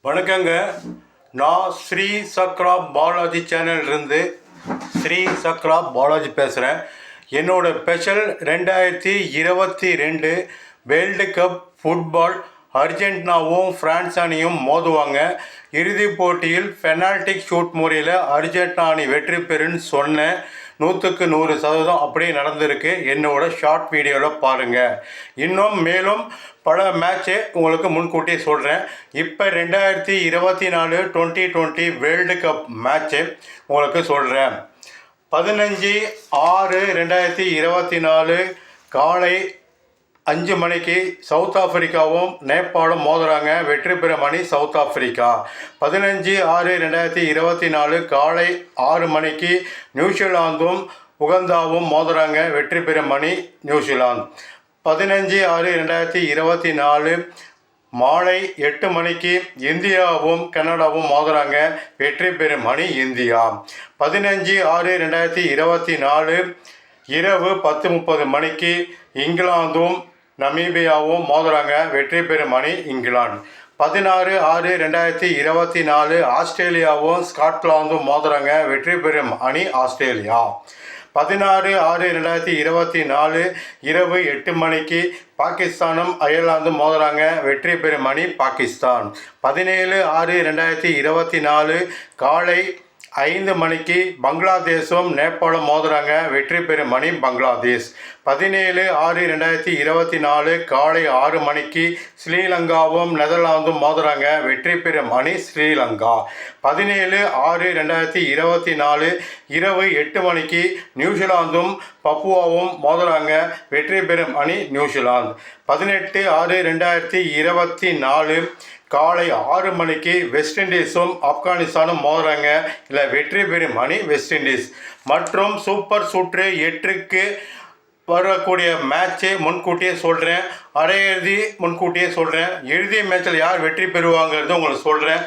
வணக்கங்க. நான் ஸ்ரீ சக்ரா பாலாஜி சேனல்லேருந்து ஸ்ரீ சக்ரா பாலாஜி பேசுகிறேன். என்னோட ஸ்பெஷல் 2022 வேர்ல்டு கப் ஃபுட்பால் அர்ஜென்டினாவும் பிரான்ஸ் அணியும் மோதுவாங்க. இறுதிப் போட்டியில் பெனால்டிக் ஷூட் முறையில் அர்ஜென்டினா அணி வெற்றி பெறுன்னு சொன்னேன். 100க்கு 100% அப்படியே நடந்திருக்கு. என்னோட ஷார்ட் வீடியோவில் பாருங்கள். இன்னும் மேலும் பல மேட்சை உங்களுக்கு முன்கூட்டியே சொல்கிறேன். இப்போ 2024 2020 வேர்ல்டு கப் மேட்சை உங்களுக்கு சொல்கிறேன். 15/6/2024 காலை 5 மணிக்கு சவுத் ஆப்பிரிக்காவும் நேபாளும் மோதுறாங்க. வெற்றி பெறும் அணி சவுத் ஆப்பிரிக்கா. 15/6/2024 காலை 6 மணிக்கு நியூசிலாந்தும் உகந்தாவும் மோதுறாங்க. வெற்றி பெறும் அணி நியூசிலாந்து. 15/6/2024 மாலை 8 மணிக்கு இந்தியாவும் கனடாவும் மோதுறாங்க. வெற்றி பெறும் அணி இந்தியா. 15/6/2024 இரவு 10:30 மணிக்கு இங்கிலாந்தும் நமீபியாவும் மோதுறாங்க. வெற்றி பெறும் அணி இங்கிலாந்து. 16/6/2024 ஆஸ்திரேலியாவும் ஸ்காட்லாந்தும் மோதுறாங்க. வெற்றி பெறும் அணி ஆஸ்திரேலியா. 16/6/2024 இரவு 8 மணிக்கு பாகிஸ்தானும் அயர்லாந்தும் மோதுறாங்க. வெற்றி பெறும் அணி பாகிஸ்தான். 17/6/2024 காலை 5 மணிக்கு பங்களாதேஷும் நேபாளும் மோதுறாங்க. வெற்றி பெறும் அணி பங்களாதேஷ். 17/6/2024 காலை 6 மணிக்கு ஸ்ரீலங்காவும் நெதர்லாந்தும் மோதுறாங்க. வெற்றி பெறும் அணி ஸ்ரீலங்கா. 17/6/2024 இரவு 8 மணிக்கு நியூசிலாந்தும் பப்புவாவும் மோதுறாங்க. வெற்றி பெறும் அணி நியூசிலாந்து. 18/6/2024 காலை 6 மணிக்கு வெஸ்ட் இண்டீஸும் ஆப்கானிஸ்தானும் மோதுறாங்க. இல்லை வெற்றி பெறும் அணி வெஸ்ட் இண்டீஸ். மற்றும் சூப்பர் சுற்று 8க்கு வரக்கூடிய மேட்சை முன்கூட்டியே சொல்கிறேன். அரையிறுதி முன்கூட்டியே சொல்கிறேன். இறுதி மேட்சில் யார் வெற்றி பெறுவாங்கிறது உங்களுக்கு சொல்கிறேன்.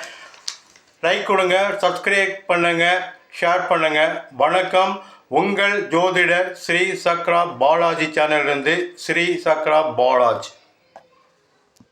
லைக் கொடுங்க, சப்ஸ்கிரைப் பண்ணுங்கள், ஷேர் பண்ணுங்கள். வணக்கம். உங்கள் ஜோதிடர் ஸ்ரீ சக்ரா பாலாஜி சேனலிருந்து ஸ்ரீ சக்ரா பாலாஜி.